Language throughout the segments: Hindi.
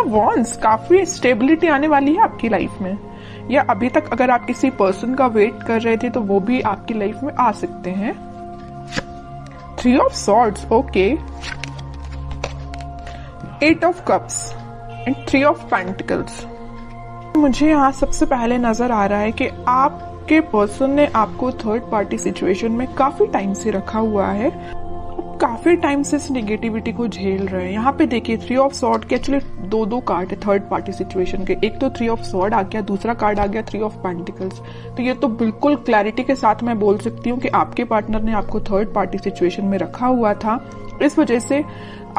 वॉन्ड्स, काफी स्टेबिलिटी आने वाली है आपकी लाइफ में, या अभी तक अगर आप किसी पर्सन का वेट कर रहे थे तो वो भी आपकी लाइफ में आ सकते हैं। 3 of swords, okay, 8 of cups and 3 of pentacles. मुझे यहाँ सबसे पहले नजर आ रहा है कि आपके पर्सन ने आपको थर्ड पार्टी सिचुएशन में काफी टाइम से रखा हुआ है, काफी टाइम से इस नेगेटिविटी को झेल रहे हैं। यहाँ पे देखिए 3 ऑफ सॉर्ड के एक्चुअली दो कार्ड है थर्ड पार्टी सिचुएशन के, एक तो 3 ऑफ सॉर्ड आ गया, दूसरा कार्ड आ गया 3 ऑफ पेंटिकल्स। तो ये तो बिल्कुल क्लैरिटी के साथ मैं बोल सकती हूँ कि आपके पार्टनर ने आपको थर्ड पार्टी सिचुएशन में रखा हुआ था। इस वजह से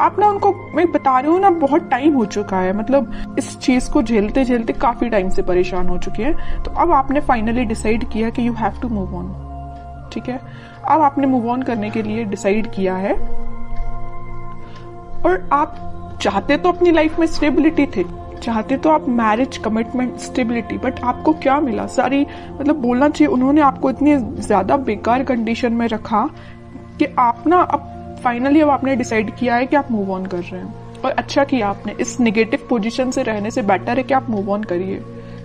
आप ना उनको, मैं बता रही हूँ ना, बहुत टाइम हो चुका है, मतलब इस चीज को झेलते झेलते काफी टाइम से परेशान हो चुके हैं। तो अब आपने फाइनली डिसाइड किया कि you have to move on, ठीक है। अब आपने मूव ऑन करने के लिए डिसाइड किया है, और आप चाहते तो अपनी लाइफ में स्टेबिलिटी थे, चाहते तो आप मैरिज, कमिटमेंट, स्टेबिलिटी, बट आपको क्या मिला? सारी, मतलब बोलना चाहिए उन्होंने आपको इतनी ज्यादा बेकार कंडीशन में रखा कि आप ना अब फाइनली अब आपने डिसाइड किया है कि आप मूव ऑन कर रहे हैं, और अच्छा किया आपने। इस नेगेटिव पोजीशन से रहने से बेटर है कि आप मूव ऑन करिए,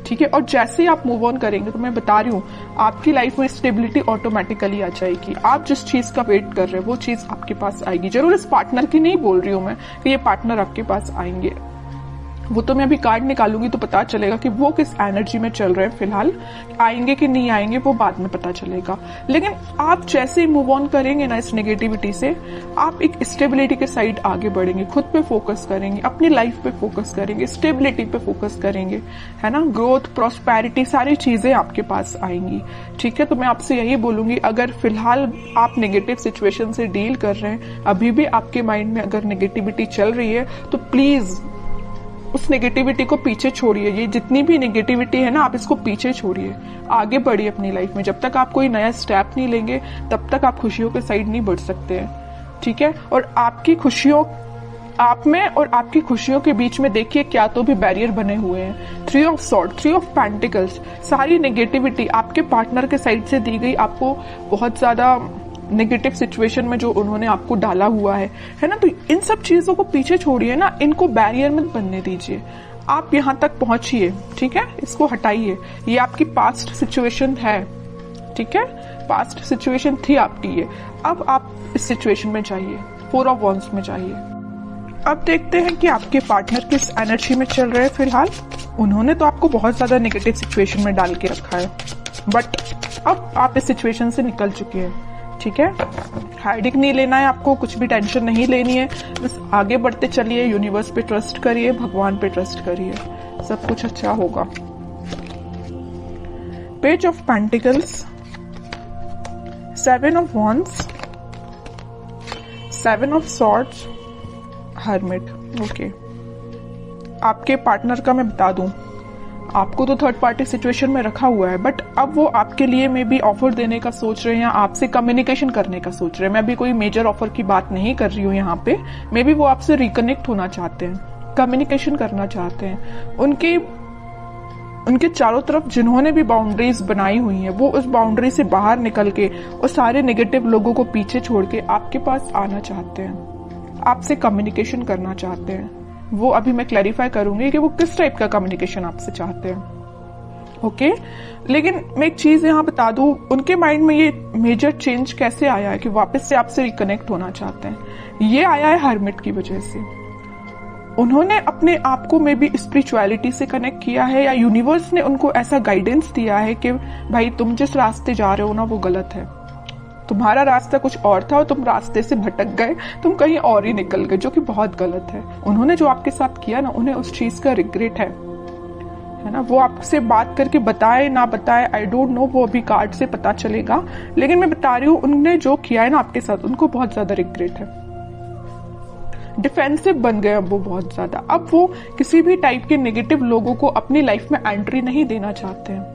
ठीक है। और जैसे ही आप मूव ऑन करेंगे तो मैं बता रही हूँ आपकी लाइफ में स्टेबिलिटी ऑटोमेटिकली आ जाएगी। आप जिस चीज का वेट कर रहे हैं वो चीज आपके पास आएगी। जरूर इस पार्टनर की नहीं बोल रही हूँ मैं कि ये पार्टनर आपके पास आएंगे, वो तो मैं अभी कार्ड निकालूंगी तो पता चलेगा कि वो किस एनर्जी में चल रहे हैं फिलहाल, आएंगे कि नहीं आएंगे वो बाद में पता चलेगा। लेकिन आप जैसे ही मूव ऑन करेंगे ना इस नेगेटिविटी से, आप एक स्टेबिलिटी के साइड आगे बढ़ेंगे, खुद पे फोकस करेंगे, अपनी लाइफ पे फोकस करेंगे, स्टेबिलिटी पे फोकस करेंगे, है ना। ग्रोथ, प्रॉस्पेरिटी, सारी चीजें आपके पास आएंगी, ठीक है। तो मैं आपसे यही बोलूंगी, अगर फिलहाल आप नेगेटिव सिचुएशन से डील कर रहे हैं, अभी भी आपके माइंड में अगर नेगेटिविटी चल रही है, तो प्लीज उस नेगेटिविटी को पीछे छोड़िए। ये जितनी भी नेगेटिविटी है ना, आप इसको पीछे छोड़िए, आगे बढ़िए अपनी लाइफ में। जब तक आप कोई नया स्टेप नहीं लेंगे तब तक आप खुशियों के साइड नहीं बढ़ सकते हैं, ठीक है। और आपकी खुशियों, आप में और आपकी खुशियों के बीच में देखिए क्या तो भी बैरियर बने हुए हैं। 3 ऑफ सॉर्ड, 3 ऑफ पेंटिकल्स, सारी नेगेटिविटी आपके पार्टनर के साइड से दी गई, आपको बहुत ज्यादा नेगेटिव सिचुएशन में जो उन्होंने आपको डाला हुआ है ना। तो इन सब चीजों को पीछे छोड़िए ना, इनको बैरियर मत बनने दीजिए। आप यहाँ तक पहुंचिए, ठीक है, इसको हटाइए। ये आपकी पास्ट सिचुएशन है, ठीक है, पास्ट सिचुएशन थी आपकी ये। अब आप इस सिचुएशन में जाइए, 4 ऑफ वॉन्ड्स में जाइए। अब देखते हैं कि आपके पार्टनर किस एनर्जी में चल रहे हैं फिलहाल। उन्होंने तो आपको बहुत ज्यादा नेगेटिव सिचुएशन में डाल के रखा है, बट अब आप इस सिचुएशन से निकल चुके हैं, ठीक है। हाइडिंग नहीं लेना है आपको, कुछ भी टेंशन नहीं लेनी है, बस आगे बढ़ते चलिए, यूनिवर्स पे ट्रस्ट करिए, भगवान पे ट्रस्ट करिए, सब कुछ अच्छा होगा। Page of pentacles, 7 of wands, 7 of swords, hermit, okay. आपके पार्टनर का मैं बता दूं, आपको तो थर्ड पार्टी सिचुएशन में रखा हुआ है, बट अब वो आपके लिए मे बी ऑफर देने का सोच रहे हैं, आपसे कम्युनिकेशन करने का सोच रहे हैं। मैं अभी कोई मेजर ऑफर की बात नहीं कर रही हूँ यहाँ पे, मे बी वो आपसे रिकनेक्ट होना चाहते हैं, कम्युनिकेशन करना चाहते हैं। उनके चारों तरफ जिन्होंने भी बाउंड्रीज बनाई हुई हैं, वो उस बाउंड्री से बाहर निकल के और सारे नेगेटिव लोगों को पीछे छोड़ के आपके पास आना चाहते हैं, आपसे कम्युनिकेशन करना चाहते हैं। वो अभी मैं क्लैरिफाई करूंगी कि वो किस टाइप का कम्युनिकेशन आपसे चाहते हैं, ओके। लेकिन मैं एक चीज यहाँ बता दूं, उनके माइंड में ये मेजर चेंज कैसे आया है कि वापस से आपसे रिकनेक्ट होना चाहते हैं। ये आया है हर्मिट की वजह से। उन्होंने अपने आप को में भी स्पिरिचुअलिटी से कनेक्ट किया है, या यूनिवर्स ने उनको ऐसा गाइडेंस दिया है कि भाई तुम जिस रास्ते जा रहे हो ना वो गलत है, तुम्हारा रास्ता कुछ और था और तुम रास्ते से भटक गए, तुम कहीं और ही निकल गए, जो कि बहुत गलत है। उन्होंने जो आपके साथ किया ना, उन्हें उस चीज का रिग्रेट है ना। वो आपसे बात करके बताए ना बताए, आई डोंट नो, वो अभी कार्ड से पता चलेगा। लेकिन मैं बता रही हूँ, उन्होंने जो किया है ना आपके साथ, उनको बहुत ज्यादा रिग्रेट है। डिफेंसिव बन गए अब वो बहुत ज्यादा। अब वो किसी भी टाइप के नेगेटिव लोगों को अपनी लाइफ में एंट्री नहीं देना चाहते हैं,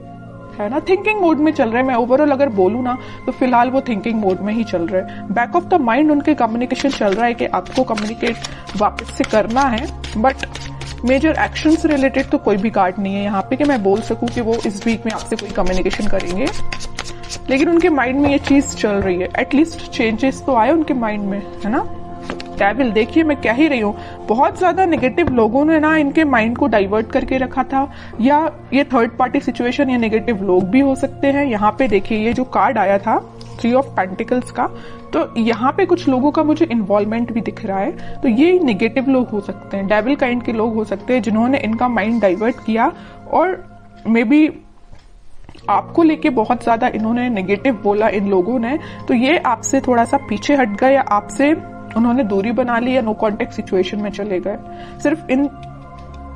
है ना। थिंकिंग मोड में चल रहे हैं। मैं ओवरऑल अगर बोलूँ ना तो फिलहाल वो थिंकिंग मोड में ही चल रहे हैं। बैक ऑफ द माइंड उनके कम्युनिकेशन चल रहा है कि आपको कम्युनिकेट वापस से करना है, बट मेजर एक्शन से रिलेटेड तो कोई भी कार्ड नहीं है यहाँ पे कि मैं बोल सकूं कि वो इस वीक में आपसे कोई कम्युनिकेशन करेंगे। लेकिन उनके माइंड में ये चीज चल रही है, एटलीस्ट चेंजेस तो आए उनके माइंड में, है ना। डेविल, देखिए मैं कह ही रही हूँ, बहुत ज्यादा नेगेटिव लोगों ने ना इनके माइंड को डाइवर्ट करके रखा था, या ये थर्ड पार्टी सिचुएशन या नेगेटिव लोग भी हो सकते हैं। यहाँ पे देखिए ये जो कार्ड आया था 3 ऑफ पेंटिकल्स का, तो यहाँ पे कुछ लोगों का मुझे इन्वॉल्वमेंट भी दिख रहा है, तो ये नेगेटिव लोग हो सकते हैं, डेविल काइंड के लोग हो सकते हैं जिन्होंने इनका माइंड डाइवर्ट किया, और मे बी आपको लेके बहुत ज्यादा इन्होंने नेगेटिव बोला इन लोगों ने, तो ये आपसे थोड़ा सा पीछे हट गए, या आपसे उन्होंने दूरी बना ली, या नो कॉन्टेक्ट सिचुएशन में चले गए सिर्फ इन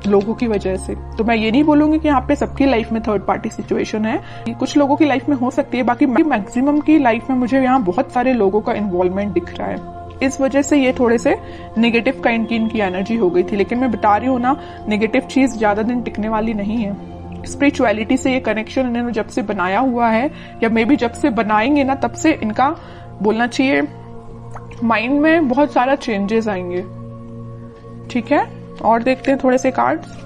लोगों की वजह से। तो मैं ये नहीं बोलूंगी कि यहाँ पे सबकी लाइफ में थर्ड पार्टी सिचुएशन है, कुछ लोगों की लाइफ में हो सकती है, बाकी मैक्सिमम की लाइफ में मुझे यहाँ बहुत सारे लोगों का इन्वॉल्वमेंट दिख रहा है। इस वजह से ये थोड़े से नेगेटिव काइंड की इनकी एनर्जी हो गई थी। लेकिन मैं बता रही हूँ ना, नेगेटिव चीज ज्यादा दिन टिकने वाली नहीं है। स्पिरिचुअलिटी से ये कनेक्शन इन्होंने जब से बनाया हुआ है, या मे बी जब से बनाएंगे ना, तब से इनका बोलना चाहिए माइंड में बहुत सारा चेंजेस आएंगे। ठीक है, और देखते हैं थोड़े से cards.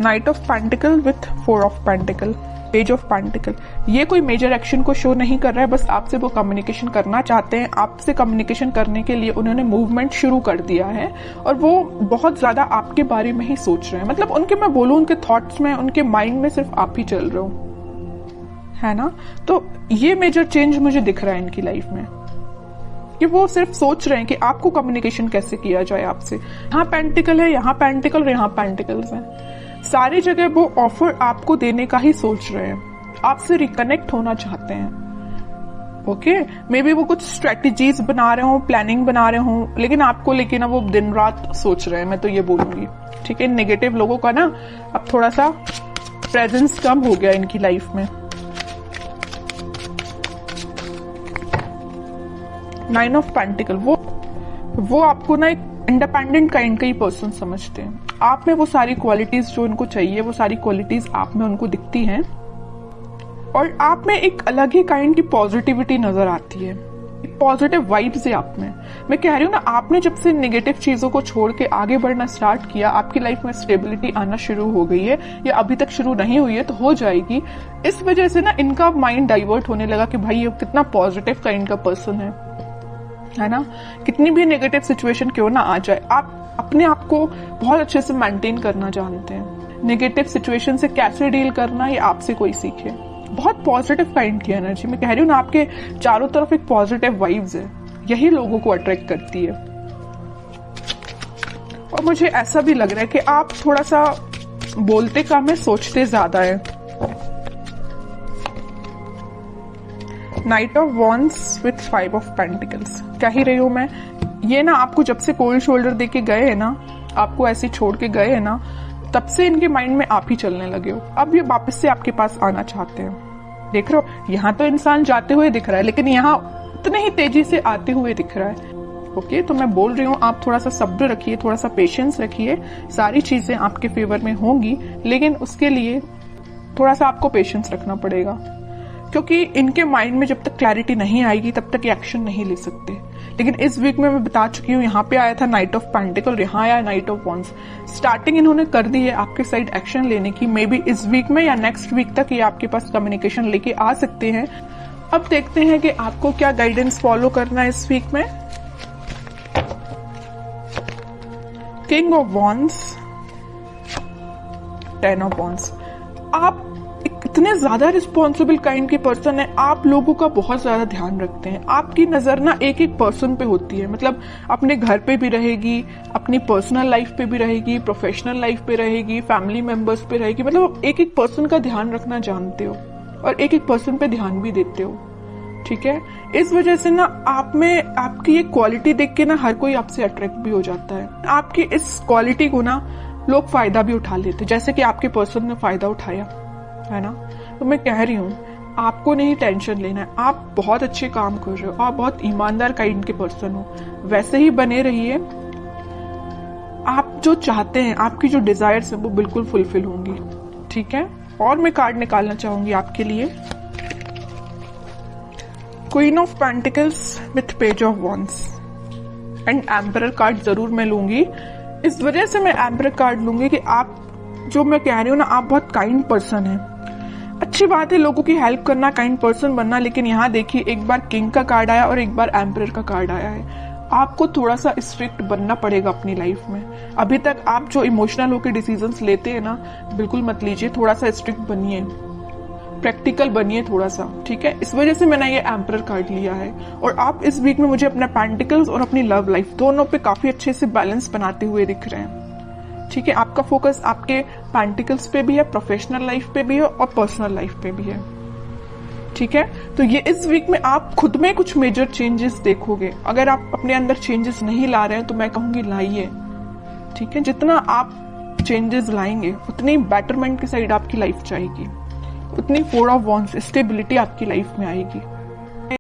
Night of pentacle with 4 of pentacle, page of pentacle. ये कोई मेजर एक्शन को शो नहीं कर रहा है, बस आपसे वो कम्युनिकेशन करना चाहते हैं। आपसे कम्युनिकेशन करने के लिए उन्होंने मूवमेंट शुरू कर दिया है, और वो बहुत ज्यादा आपके बारे में ही सोच रहे हैं। मतलब उनके, मैं बोलूं, उनके थॉट्स में, उनके माइंड में सिर्फ आप ही चल रहे हो, है ना। तो ये मेजर चेंज मुझे दिख रहा है इनकी लाइफ में, कि वो सिर्फ सोच रहे हैं कि आपको कम्युनिकेशन कैसे किया जाए आपसे। यहाँ पेंटिकल है, यहाँ पेंटिकल और यहाँ पेंटिकल्स हैं। सारी जगह वो ऑफर आपको देने का ही सोच रहे हैं, आपसे रिकनेक्ट होना चाहते हैं। ओके, मे बी वो कुछ स्ट्रेटेजीज बना रहे हो, प्लानिंग बना रहे हो, लेकिन आपको लेके ना वो दिन रात सोच रहे हैं, मैं तो ये बोलूंगी। ठीक है, नेगेटिव लोगों का ना अब थोड़ा सा प्रेजेंस कम हो गया इनकी लाइफ में। 9 ऑफ पेंटिकल, वो आपको ना एक इंडिपेंडेंट काइंड का ही पर्सन समझते हैं। आप में वो सारी क्वालिटीज जो उनको चाहिए, वो सारी क्वालिटीज आप में उनको दिखती हैं, और आप में एक अलग ही काइंड की पॉजिटिविटी नजर आती है, पॉजिटिव वाइब्स है आप में। मैं कह रही हूँ ना, आपने जब से नेगेटिव चीजों को छोड़ के आगे बढ़ना स्टार्ट किया, आपकी लाइफ में स्टेबिलिटी आना शुरू हो गई है, या अभी तक शुरू नहीं हुई है तो हो जाएगी। इस वजह से ना इनका माइंड डाइवर्ट होने लगा कि भाई ये कितना पॉजिटिव काइंड का पर्सन है ना। कितनी भी नेगेटिव सिचुएशन क्यों ना आ जाए, आप अपने आप को बहुत अच्छे से मेंटेन करना जानते हैं। नेगेटिव सिचुएशन से कैसे डील करना, ये आपसे कोई सीखे। बहुत पॉजिटिव काइंड की एनर्जी, मैं कह रही हूँ ना, आपके चारों तरफ एक पॉजिटिव वाइब्स है, यही लोगों को अट्रैक्ट करती है। और मुझे ऐसा भी लग रहा है कि आप थोड़ा सा बोलते कम है, सोचते ज्यादा है। Night of wands with 5 of pentacles, कह ही रही हूं मैं, ये ना आपको जब से कोल्ड शोल्डर देके गए हैं ना, आपको ऐसे छोड़ के गए हैं ना, तब से इनके माइंड में आप ही चलने लगे हो। अब ये वापस से आपके पास आना चाहते हैं। देख रहे हो, यहाँ तो इंसान जाते हुए दिख रहा है, लेकिन यहाँ उतने ही तेजी से आते हुए दिख रहा है। ओके, तो मैं बोल रही हूँ, आप थोड़ा सा सब्र रखिए, थोड़ा सा पेशेंस रखिए, सारी चीजें आपके फेवर में होंगी, लेकिन उसके लिए थोड़ा सा आपको पेशेंस रखना पड़ेगा, क्योंकि इनके माइंड में जब तक क्लैरिटी नहीं आएगी तब तक ये एक्शन नहीं ले सकते। लेकिन इस वीक में मैं बता चुकी हूँ, यहाँ पे आया था नाइट ऑफ पेंटिकल, यहाँ आया नाइट ऑफ वॉन्ड्स। स्टार्टिंग इन्होंने कर दी है आपके साइड एक्शन लेने की। मे बी इस वीक में या नेक्स्ट वीक तक ये आपके पास कम्युनिकेशन लेके आ सकते हैं। अब देखते हैं कि आपको क्या गाइडेंस फॉलो करना है इस वीक में। King of wands, 10 of wands. आप इतने ज्यादा रिस्पॉन्सिबल काइंड के पर्सन है, आप लोगों का बहुत ज्यादा ध्यान रखते हैं। आपकी नजर ना एक एक पर्सन पे होती है, मतलब अपने घर पे भी रहेगी, अपनी पर्सनल लाइफ पे भी रहेगी, प्रोफेशनल लाइफ पे रहेगी, फैमिली मेंबर्स पे रहेगी। मतलब एक एक पर्सन का ध्यान रखना जानते हो, और एक एक पर्सन पे ध्यान भी देते हो। ठीक है, इस वजह से ना आप में आपकी ये क्वालिटी देख के ना हर कोई आपसे अट्रैक्ट भी हो जाता है। आपकी इस क्वालिटी को ना लोग फायदा भी उठा लेते, जैसे कि आपके पर्सन ने फायदा उठाया है ना। तो मैं कह रही हूँ, आपको नहीं टेंशन लेना है, आप बहुत अच्छे काम कर रहे हो, आप बहुत ईमानदार काइंड के पर्सन हो, वैसे ही बने रहिए। आप जो चाहते हैं, आपकी जो डिजायर्स है वो बिल्कुल फुलफिल होंगी। ठीक है, और मैं कार्ड निकालना चाहूंगी आपके लिए, queen of pentacles with page of wands and emperor card जरूर मैं लूंगी। इस वजह से मैं एम्परर कार्ड लूंगी कि आप, जो मैं कह रही हूँ ना, आप बहुत काइंड पर्सन हैं, अच्छी बात है लोगों की हेल्प करना, काइंड पर्सन बनना, लेकिन यहाँ देखिए एक बार किंग का कार्ड आया और एक बार एम्परर का कार्ड आया है। आपको थोड़ा सा स्ट्रिक्ट बनना पड़ेगा अपनी लाइफ में। अभी तक आप जो इमोशनल होकर डिसीजंस लेते हैं ना, बिल्कुल मत लीजिए, थोड़ा सा स्ट्रिक्ट बनिए, प्रैक्टिकल बनिए थोड़ा सा, ठीक है। इस वजह से मैंने ये एम्परर कार्ड लिया है। और आप इस वीक में मुझे अपने पेंटिकल्स और अपनी लव लाइफ दोनों पे काफी अच्छे से बैलेंस बनाते हुए दिख रहे हैं, ठीक है। आपका फोकस आपके पेंटिकल्स पे भी है, प्रोफेशनल लाइफ पे भी है और पर्सनल लाइफ पे भी है, ठीक है। तो ये इस वीक में आप खुद में कुछ मेजर चेंजेस देखोगे। अगर आप अपने अंदर चेंजेस नहीं ला रहे हैं तो मैं कहूंगी लाइए, ठीक है। जितना आप चेंजेस लाएंगे उतनी बेटरमेंट की साइड आपकी लाइफ जाएगी, उतनी 4 ऑफ वॉन्ड्स स्टेबिलिटी आपकी लाइफ में आएगी।